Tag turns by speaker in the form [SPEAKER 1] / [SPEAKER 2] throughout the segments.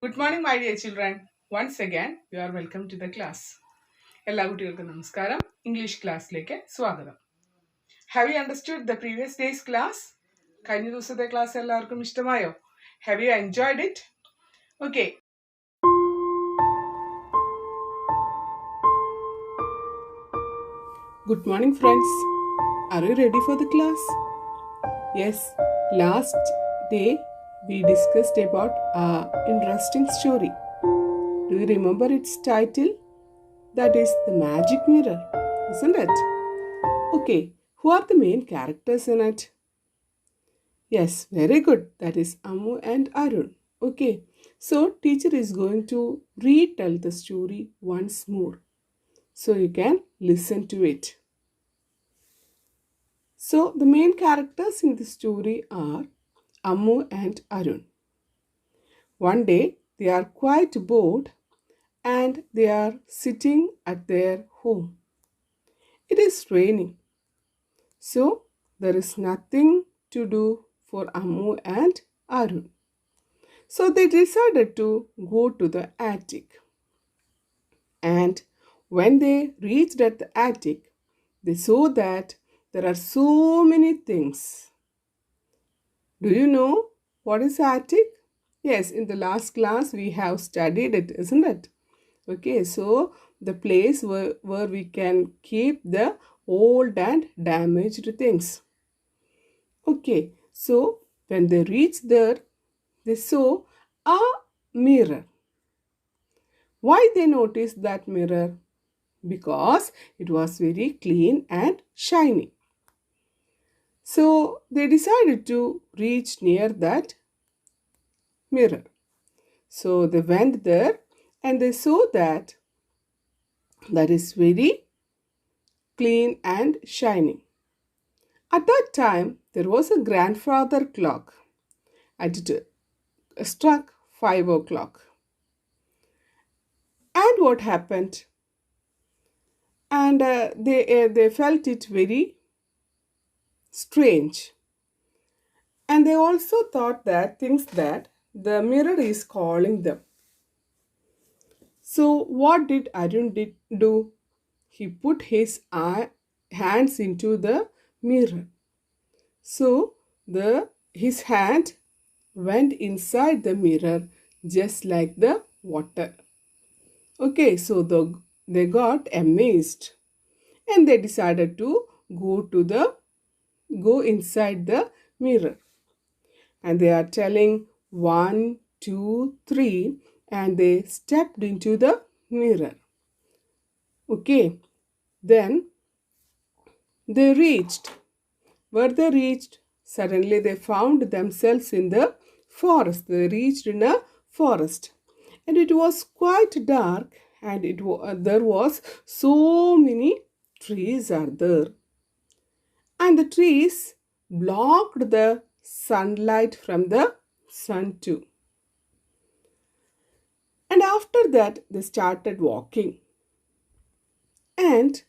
[SPEAKER 1] Good morning, my dear children. Once again, you are welcome to the class. എല്ലാ കുട്ടികൾക്കും നമസ്കാരം. English ക്ലാസ്സിലേക്ക് സ്വാഗതം. Have you understood the previous day's class? കഴിഞ്ഞ ദിവസത്തെ ക്ലാസ് എല്ലാവർക്കും ഇഷ്ടമായോ? Have you enjoyed it? Okay. Good morning, friends. Are you ready for the class? Yes, last day we discussed about an interesting story. Do you remember its title? That is The Magic Mirror, isn't it? Okay, who are the main characters in it? Yes, very good. That is Ammu and Arun. Okay, so teacher is going to retell the story once more, so you can listen to it. So the main characters in the story are Ammu and Arun. One day they are quite bored and they are sitting at their home. It is raining, so there is nothing to do for Ammu and Arun. So they decided to go to the attic. And when they reached at the attic, they saw that there are so many things. Do you know what is attic? Yes, in the last class we have studied it, isn't it? Okay, so the place where we can keep the old and damaged things. Okay, so when they reached there, they saw a mirror. Why they noticed that mirror? Because it was very clean and shiny. So they decided to reach near that mirror. So they went there and they saw that is very clean and shining. At that time, there was a grandfather clock. It struck 5 o'clock. And what happened? And they felt it very strange. And they also thought that the mirror is calling them. So what did Arjun do? He put his hands into the mirror. So his hand went inside the mirror just like the water. Okay, so they got amazed and they decided to go inside the mirror. And they are telling 1, 2, 3 and they stepped into the mirror. Okay, then they reached. Where they reached, suddenly they found themselves in the forest. They reached in a forest and it was quite dark and there was so many trees are there. And the trees blocked the sunlight from the sun too. And after that, they started walking. And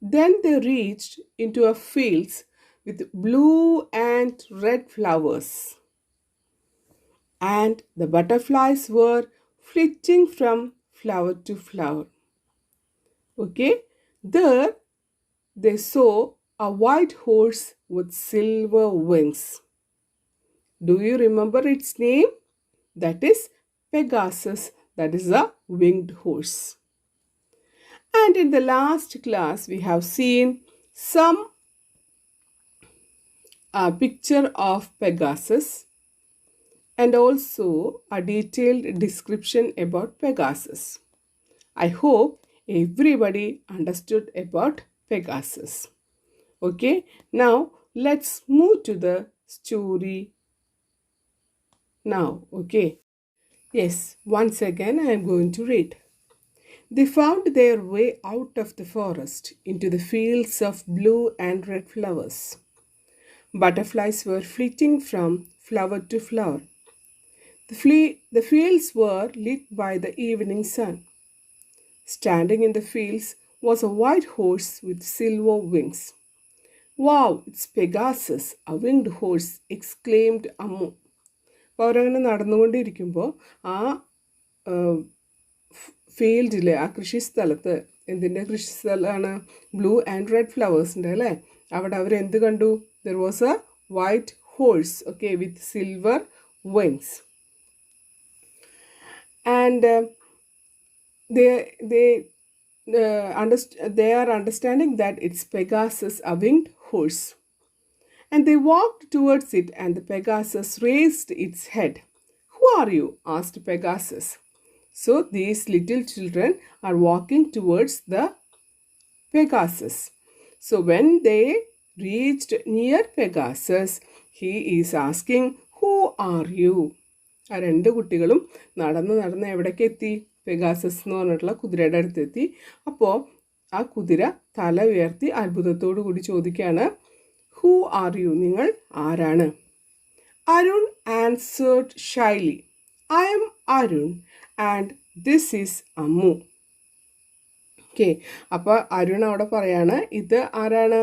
[SPEAKER 1] then they reached into a fields with blue and red flowers. And the butterflies were flitting from flower to flower. Okay, there they saw a white horse with silver wings. Do you remember its name? That is Pegasus. That is a winged horse. And in the last class, we have seen some picture of Pegasus and also a detailed description about Pegasus. I hope everybody understood about Pegasus. Okay, now let's move to the story now. Okay, yes, once again I am going to read. They found their way out of the forest into the fields of blue and red flowers. Butterflies were flitting from flower to flower. The fields were lit by the evening sun. Standing in the fields was a white horse with silver wings. Wow, it's Pegasus, a winged horse, exclaimed Ammu. അപ്പോൾ അവരങ്ങനെ നടന്നുകൊണ്ടിരിക്കുമ്പോൾ ആ ഫീൽഡിൽ, ആ കൃഷിസ്ഥലത്ത്, എന്തിൻ്റെ കൃഷിസ്ഥലമാണ്? Blue and red ഫ്ലവേഴ്സിൻ്റെ അല്ലേ? അവിടെ അവരെന്ത് കണ്ടു? There was A white horse, okay, with silver wings. And they are understanding that it's Pegasus, a winged horse. And they walked towards it, and the Pegasus raised its head. "Who are you?" asked Pegasus. So these little children are walking towards the Pegasus. So when they reached near Pegasus, he is asking, "Who are you?" ആ രണ്ട് കുട്ടികളും നടന്ന് എവിടേക്ക് എത്തി? Pegasus എന്ന് പറഞ്ഞിട്ടുള്ള കുതിരയുടെ അടുത്തെത്തി. അപ്പോൾ ആ കുതിര തല ഉയർത്തി അത്ഭുതത്തോടു കൂടി ചോദിക്കുകയാണ്, "ഹൂ ആർ യു?" നിങ്ങൾ ആരാണ്? Arun answered Shaily, "I M Arun and this is Ammu." Okay, അപ്പോൾ അരുൺ അവിടെ പറയാണ്, ഇത് ആരാണ്?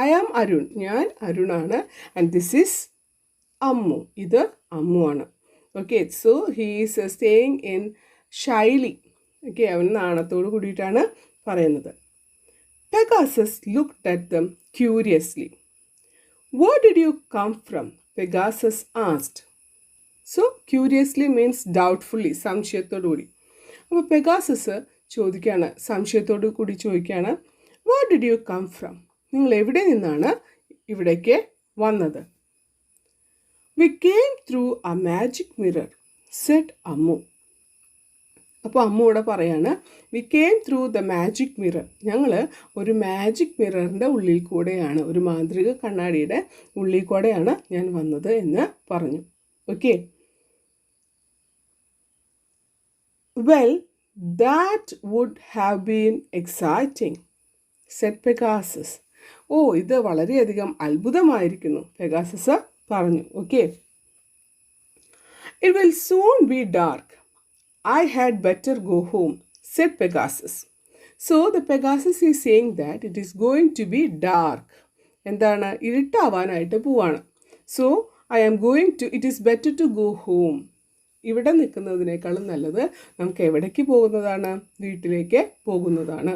[SPEAKER 1] "ഐ ആം അരുൺ, ഞാൻ അരുണാണ്. ആൻഡ് ദിസ് ഈസ് അമ്മു, ഇത് അമ്മു ആണ്." Okay, so he is staying in Shaily. Okay, അവൻ നാണത്തോട് കൂടിയിട്ടാണ് പറയുന്നത്. Pegasus looked at them curiously. "Where did you come from?" Pegasus asked. So, curiously means doubtfully, സംശയത്തോടു കൂടി. അപ്പോൾ പെഗാസസ് ചോദിക്കുകയാണ്, സംശയത്തോടു കൂടി ചോദിക്കുകയാണ്, "Where did you come from?" നിങ്ങൾ എവിടെ നിന്നാണ് ഇവിടേക്ക് വന്നത്? "We came through a magic mirror," said Ammu. അപ്പോൾ അമ്മു ഇവിടെ പറയാണ്, "we came through the magic mirror." ഞങ്ങൾ ഒരു മാജിക് മിററിൻ്റെ ഉള്ളിൽ കൂടെയാണ്, ഒരു മാന്ത്രിക കണ്ണാടിയുടെ ഉള്ളിൽ കൂടെയാണ് ഞാൻ വന്നത് എന്ന് പറഞ്ഞു. Okay, "well that would have been exciting," said Pegasus. ഓ, ഇത് വളരെയധികം അത്ഭുതമായിരിക്കുന്നു, പെഗാസസ് പറഞ്ഞു. Okay, "It will soon be dark. I had better go home," said Pegasus. So the Pegasus is saying that it is going to be dark. എന്താണ്? ഇരുട്ടാവാനായിട്ട് പോവാണ്. So it is better to go home. ഇവിടെ നിൽക്കുന്നതിനേക്കാളും നല്ലത് നമുക്ക് എവിടേക്ക് പോകുന്നതാണ്? വീട്ടിലേക്ക് പോകുന്നതാണ്.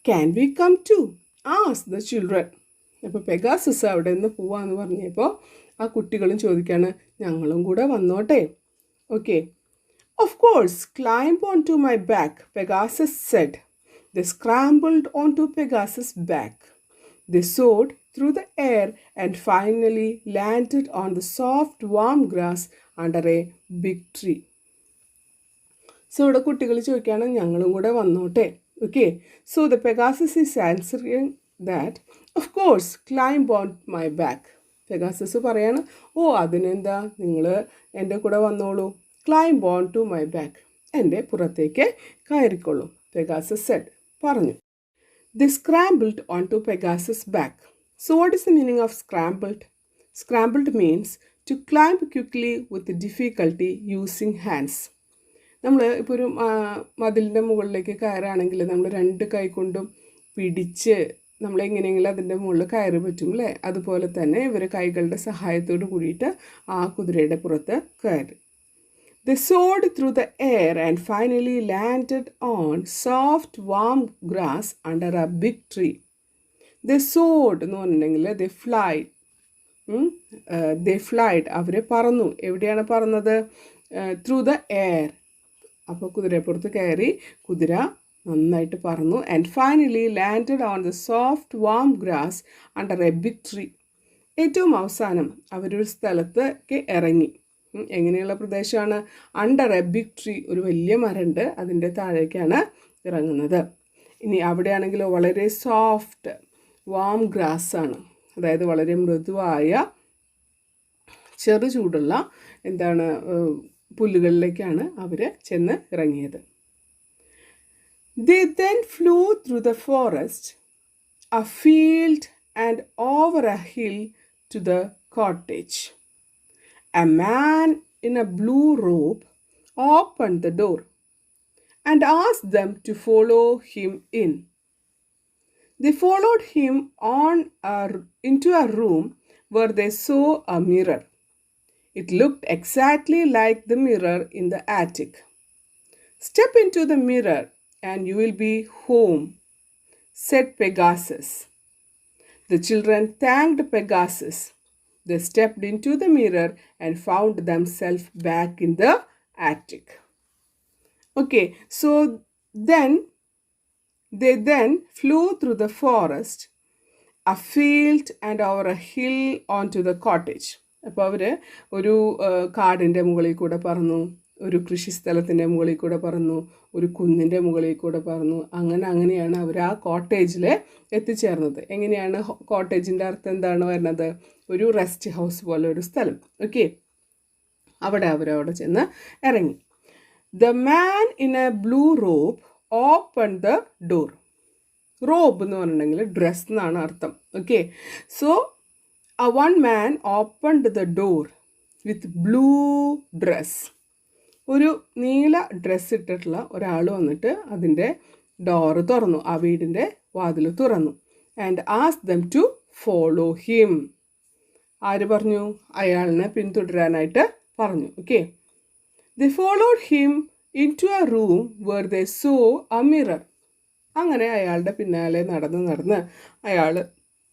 [SPEAKER 1] "Can we come too?" asked the children. അപ്പോൾ പെഗാസസ് അവിടെ നിന്ന് പോവാന്ന് പറഞ്ഞപ്പോൾ ആ കുട്ടികളും ചോദിക്കാണ്, ഞങ്ങളും കൂടെ വന്നോട്ടെ? Okay, "Of course, climb onto my back," Pegasus said. They scrambled onto Pegasus' back. They soared through the air and finally landed on the soft, warm grass under a big tree. So, ഇവിടെ കുട്ടികൾ ചോദിക്കുകയാണ്, ഞങ്ങളും കൂടെ വന്നോട്ടെ? Okay, so the Pegasus is answering that, "Of course, climb on my back." Pegasus പറയാണ്, ഓ അതിനെന്താ, നിങ്ങൾ എൻ്റെ കൂടെ വന്നോളൂ. "Climb on to my back." എൻ്റെ പുറത്തേക്ക് കയറിക്കൊള്ളൂ, പെഗാസസ് സെഡ്, പറഞ്ഞു. They scrambled onto Pegasus' back. So what is the meaning of scrambled? Scrambled means to climb quickly with difficulty using hands. നമ്മൾ ഇപ്പോൾ ഒരു മതിലിൻ്റെ മുകളിലേക്ക് കയറുകയാണെങ്കിൽ നമ്മൾ രണ്ട് കൈ കൊണ്ടും പിടിച്ച് നമ്മളെങ്ങനെയെങ്കിലും അതിൻ്റെ മുകളിൽ കയറി പറ്റും അല്ലേ? അതുപോലെ തന്നെ ഇവർ കൈകളുടെ സഹായത്തോട് കൂടിയിട്ട് ആ കുതിരയുടെ പുറത്ത് കയറി. They soared through the air and finally landed on soft, warm grass under a big tree. They soared എന്ന് പറഞ്ഞിട്ടുണ്ടെങ്കിൽ they flied, അവർ പറന്നു. എവിടെയാണ് പറന്നത്? Through the air. അപ്പോൾ കുതിരപ്പുറത്ത് കയറി കുതിര നന്നായിട്ട് പറന്നു. And finally landed on the soft warm grass under a big tree. ഏറ്റവും അവസാനം അവരൊരു സ്ഥലത്തേക്ക് ഇറങ്ങി. എങ്ങനെയുള്ള പ്രദേശമാണ്? അണ്ടർ എ ബിഗ് ട്രീ, ഒരു വലിയ മരമുണ്ട്, അതിൻ്റെ താഴേക്കാണ് ഇറങ്ങുന്നത്. ഇനി അവിടെയാണെങ്കിലോ വളരെ സോഫ്റ്റ് വാം ഗ്രാസ് ആണ്, അതായത് വളരെ മൃദുവായ ചെറു ചൂടുള്ള പുല്ലുകളിലേക്കാണ് അവർ ചെന്ന് ഇറങ്ങിയത്. They then flew through the forest, a field, and over a hill to the cottage. A man in a blue robe opened the door and asked them to follow him in. They followed him into a room where they saw a mirror. It looked exactly like the mirror in the attic. Step into the mirror and you will be home, said Pegasus. The children thanked Pegasus. They stepped into the mirror and found themselves back in the attic. Okay, so then they flew through the forest, a field and over a hill onto the cottage. അപ്പോൾ അവർ ഒരു കാടിൻ്റെ മുകളിൽ കൂടെ പറന്നു, ഒരു കൃഷിസ്ഥലത്തിൻ്റെ മുകളിൽ കൂടെ പറന്നു, ഒരു കുന്നിൻ്റെ മുകളിൽ കൂടെ പറന്നു. അങ്ങനെയാണ് അവർ ആ കോട്ടേജിൽ എത്തിച്ചേർന്നത്. എങ്ങനെയാണ് കോട്ടേജിൻ്റെ അർത്ഥം എന്താണ് വരുന്നത്? ഒരു റെസ്റ്റ് ഹൗസ് പോലെ ഒരു സ്ഥലം. ഓക്കെ, അവരവിടെ ചെന്ന് ഇറങ്ങി. The man in a blue robe opened the door. Rob എന്ന് പറഞ്ഞിട്ടുണ്ടെങ്കിൽ ഡ്രസ് എന്നാണ് അർത്ഥം. Okay, so one man opened the door with blue dress. ഒരു നീല ഡ്രസ്സ് ഇട്ടിട്ടുള്ള ഒരാൾ വന്നിട്ട് അതിൻ്റെ ഡോറ് തുറന്നു, ആ വീടിൻ്റെ വാതിൽ തുറന്നു. And asked them to follow him. ആര് പറഞ്ഞു? അയാളിനെ പിന്തുടരാനായിട്ട് പറഞ്ഞു. Okay, they followed him into a room where they saw a mirror. അങ്ങനെ അയാളുടെ പിന്നാലെ നടന്ന് അയാൾ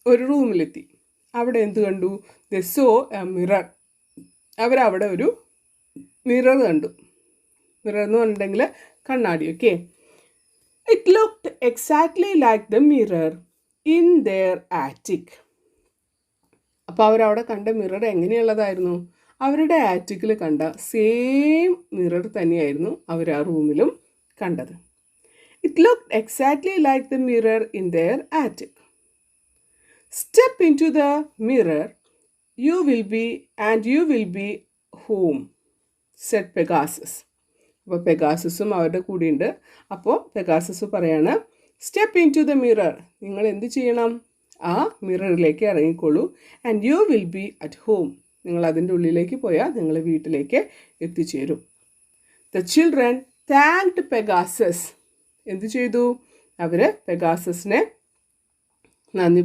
[SPEAKER 1] ഒരു റൂമിലെത്തി. അവിടെ എന്ത് കണ്ടു? ദേ സോ എ മിറർ. അവരവിടെ ഒരു മിറർ കണ്ടു. മിറർ എന്ന് പറഞ്ഞിട്ടുണ്ടെങ്കിൽ കണ്ണാടി. Okay, it looked exactly like the mirror in there attic. അപ്പോൾ അവരവിടെ കണ്ട മിറർ എങ്ങനെയുള്ളതായിരുന്നു? അവരുടെ ആറ്റിക്കിൽ കണ്ട സെയിം മിറർ തന്നെയായിരുന്നു അവർ ആ റൂമിലും കണ്ടത്. It looked exactly like the mirror in their attic. Step into the mirror, you will be home, said Pegasus. അപ്പോൾ പെഗാസസും അവരുടെ കൂടെയുണ്ട്. അപ്പോൾ പെഗാസസ് പറയാണ്, step into the mirror, നിങ്ങൾ എന്ത് ചെയ്യണം? ആ മിററിലേക്ക് ഇറങ്ങിക്കോളൂ. And you will be at home, നിങ്ങൾ അതിൻ്റെ ഉള്ളിലേക്ക് പോയാൽ നിങ്ങൾ വീട്ടിലേക്ക് എത്തിച്ചേരും. The children thanked Pegasus. എന്ത് ചെയ്തു? അവർ പെഗാസസിനെ നന്ദി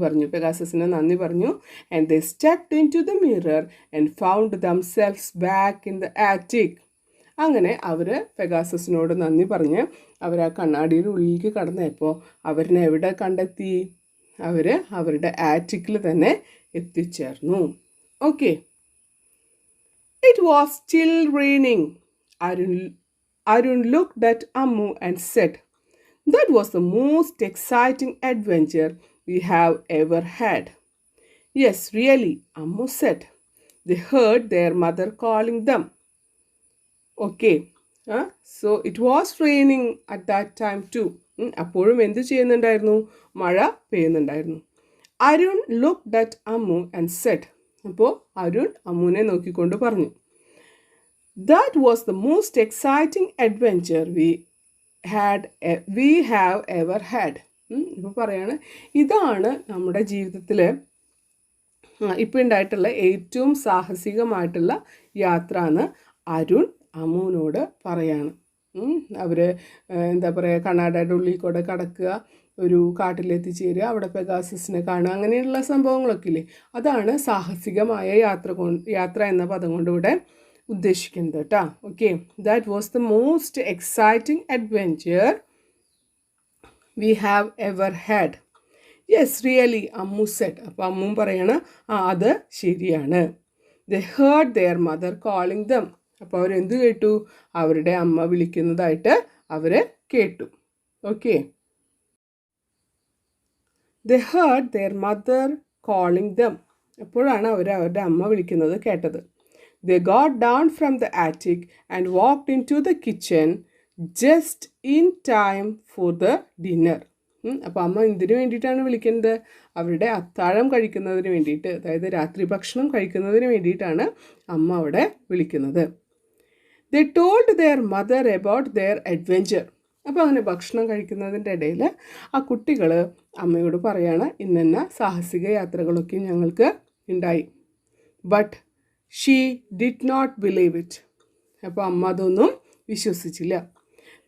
[SPEAKER 1] പറഞ്ഞു. And they stepped into the mirror and found themselves back in the attic. അങ്ങനെ അവർ പെഗാസസിനോട് നന്ദി പറഞ്ഞ് അവർ ആ കണ്ണാടിയുടെ ഉള്ളിലേക്ക് കടന്നപ്പോൾ അവരിനെ എവിടെ കണ്ടെത്തി? അവർ അവരുടെ ആറ്റിക്കിൽ തന്നെ എത്തിച്ചേർന്നു. Okay, it was still raining. Arun looked at Ammu and said, "That was the most exciting adventure we have ever had." "Yes, really," Ammu said. They heard their mother calling them. Okay, so it was raining at that time too. അപ്പോഴും എന്ത് ചെയ്യുന്നുണ്ടായിരുന്നു? മഴ പെയ്യുന്നുണ്ടായിരുന്നു. Arun looked at Ammu and said, അപ്പോൾ അരുൺ അമ്മുവിനെ നോക്കിക്കൊണ്ട് പറഞ്ഞു, "That was the most exciting adventure we have ever had." ഇപ്പോൾ പറയാണ്, ഇതാണ് നമ്മുടെ ജീവിതത്തിൽ ഇപ്പോൾ ഉണ്ടായിട്ടുള്ള ഏറ്റവും സാഹസികമായിട്ടുള്ള യാത്ര എന്ന് അരുൺ അമ്മുവിനോട് പറയാണ്. അവർ എന്താ പറയുക, കണ്ണാടിയുടെ ഉള്ളിൽ കൂടെ കടക്കുക, ഒരു കാട്ടിലെത്തിച്ചേരുക, അവിടെ പെഗാസസിനെ കാണുക, അങ്ങനെയുള്ള സംഭവങ്ങളൊക്കെ ഇല്ലേ, അതാണ് സാഹസികമായ യാത്ര എന്ന പദം കൊണ്ട് ഇവിടെ ഉദ്ദേശിക്കുന്നത് കേട്ടോ. Okay, that was the most exciting adventure we have ever had. Yes really, Ammu said. അപ്പോൾ അമ്മും പറയണം, അത് ശരിയാണ്. They heard their mother calling them. അപ്പോൾ അവരെന്ത് കേട്ടു? അവരുടെ അമ്മ വിളിക്കുന്നതായിട്ട് അവർ കേട്ടു. Okay, they heard their mother calling them. അപ്പോഴാണ് അവരുടെ അമ്മ വിളിക്കുന്നത് കേട്ടത്. They got down from the attic and walked into the kitchen just in time for the dinner. അപ്പോൾ അമ്മ എന്തിനു വേണ്ടിയിട്ടാണ് വിളിക്കുന്നത്? അവരുടെ അത്താഴം കഴിക്കുന്നതിന് വേണ്ടിയിട്ട്, അതായത് രാത്രി ഭക്ഷണം കഴിക്കുന്നതിന് വേണ്ടിയിട്ടാണ് അമ്മ അവിടെ വിളിക്കുന്നത്. They told their mother about their adventure. അപ്പോൾ അങ്ങനെ ഭക്ഷണം കഴിക്കുന്നതിൻ്റെ ഇടയിൽ ആ കുട്ടികൾ അമ്മയോട് പറയാണ്, ഇന്ന സാഹസിക യാത്രകളൊക്കെ ഞങ്ങൾക്ക് ഉണ്ടായി. But she did not believe it. അപ്പോൾ അമ്മ അതൊന്നും വിശ്വസിച്ചില്ല.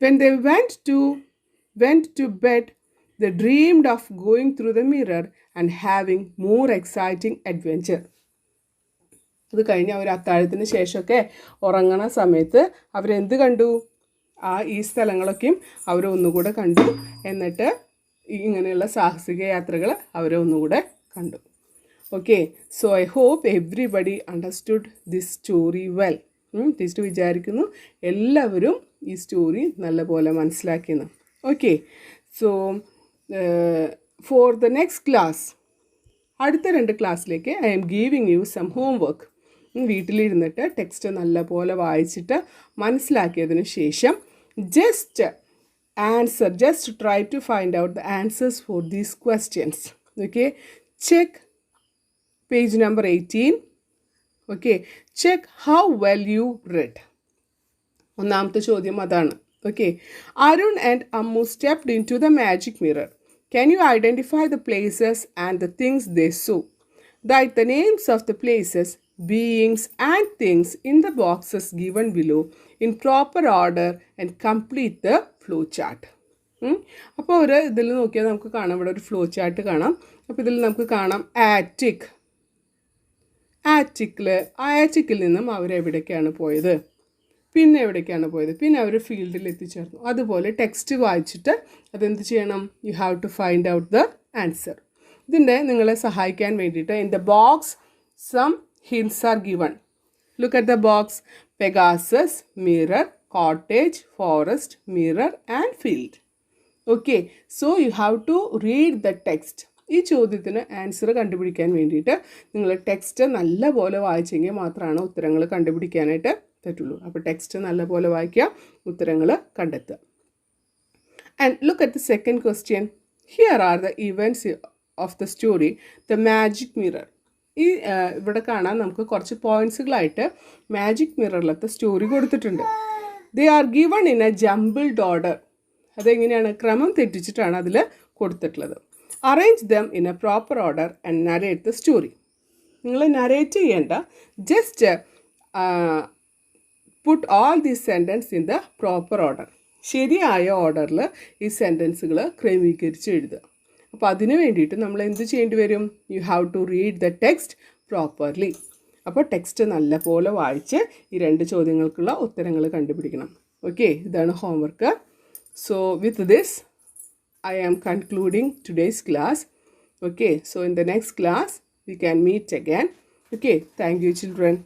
[SPEAKER 1] When they went to bed they dreamed of going through the mirror and having more exciting adventure. അത് കഴിഞ്ഞ് അവർ അത്താഴത്തിന് ശേഷമൊക്കെ ഉറങ്ങണ സമയത്ത് അവരെന്ത് കണ്ടു? ഈ സ്ഥലങ്ങളൊക്കെയും അവർ ഒന്നുകൂടെ കണ്ടു. എന്നിട്ട് ഇങ്ങനെയുള്ള സാഹസിക യാത്രകൾ അവർ ഒന്നുകൂടെ കണ്ടു. Okay, so I hope everybody understood this story well. Teacher വിചാരിക്കുന്നു എല്ലാവരും ഈ സ്റ്റോറി നല്ലപോലെ മനസ്സിലാക്കിയെന്ന്. Okay, so for the next class, അടുത്ത 2 ക്ലാസ്സിലേക്ക് I'm giving you some homework. വീട്ടിലിരുന്നിട്ട് ടെക്സ്റ്റ് നല്ലപോലെ വായിച്ചിട്ട് മനസ്സിലാക്കിയതിന് ശേഷം just try to find out the answers for these questions. Okay, check page number 18. Okay, check how well you read. ഒന്നാമത്തെ ചോദ്യം അതാണ്. Okay, Arun and Ammu stepped into the magic mirror. Can you identify the places and the things they saw? Write the names of the places, beings and things in the boxes given below in proper order and complete the flow chart. അപ്പോൾ ഇതിൽ നോക്കിയാൽ നമുക്ക് കാണാം, ഇവിടെ ഒരു flow chart കാണാം. അപ്പോൾ ഇതിൽ നമുക്ക് കാണാം ആറ്റിക്കിൽ നിന്നും അവരെവിടേക്കാണ് പോയത്, പിന്നെ എവിടേക്കാണ് പോയത്, പിന്നെ അവർ ഫീൽഡിൽ എത്തിച്ചേർന്നു. അതുപോലെ ടെക്സ്റ്റ് വായിച്ചിട്ട് അതെന്ത് ചെയ്യണം? You have to find out the answer. ഇതിൻ്റെ നിങ്ങളെ സഹായിക്കാൻ വേണ്ടിയിട്ട് in the box some hints are given. Look at the box. Pegasus, mirror, cottage, forest, mirror and field. Okay, so you have to read the text. ഈ ചോദ്യത്തിന് answer കണ്ടുപിടിക്കാൻ വേണ്ടിയിട്ട് നിങ്ങൾ text നല്ലപോലെ വായിച്ചെങ്കിൽ മാത്രമാണ് ഉത്തരങ്ങൾ കണ്ടുപിടിക്കാനായിട്ട് പറ്റുള്ളൂ. അപ്പോൾ ടെക്സ്റ്റ് നല്ലപോലെ വായിക്കുക, ഉത്തരങ്ങൾ കണ്ടെത്തുക. And look at the second question. Here are the events of the story the magic mirror. ഈ ഇവിടെ കാണാൻ നമുക്ക് കുറച്ച് പോയിൻറ്റ്സുകളായിട്ട് മാജിക് മിററിലത്തെ സ്റ്റോറി കൊടുത്തിട്ടുണ്ട്. They are given in A jumbled order. അതെങ്ങനെയാണ്? ക്രമം തെറ്റിച്ചിട്ടാണ് അതിൽ കൊടുത്തിട്ടുള്ളത്. Arrange them in A proper order and narrate the story. നിങ്ങൾ നരേറ്റ് ചെയ്യേണ്ട, just put all these sentence in the proper order. ശരിയായ ഓർഡറിൽ ഈ സെൻറ്റൻസുകൾ ക്രമീകരിച്ച് എഴുതുക. അപ്പോൾ അതിന് വേണ്ടിയിട്ട് നമ്മൾ എന്ത് ചെയ്യേണ്ടി വരും? You have to read the text properly. അപ്പോൾ ടെക്സ്റ്റ് നല്ലപോലെ വായിച്ച് ഈ 2 ചോദ്യങ്ങൾക്കുള്ള ഉത്തരങ്ങൾ കണ്ടുപിടിക്കണം. ഓക്കെ, ഇതാണ് homework. So with this, I am concluding today's class. Okay, so in the next class, we can meet again. Okay, thank you children.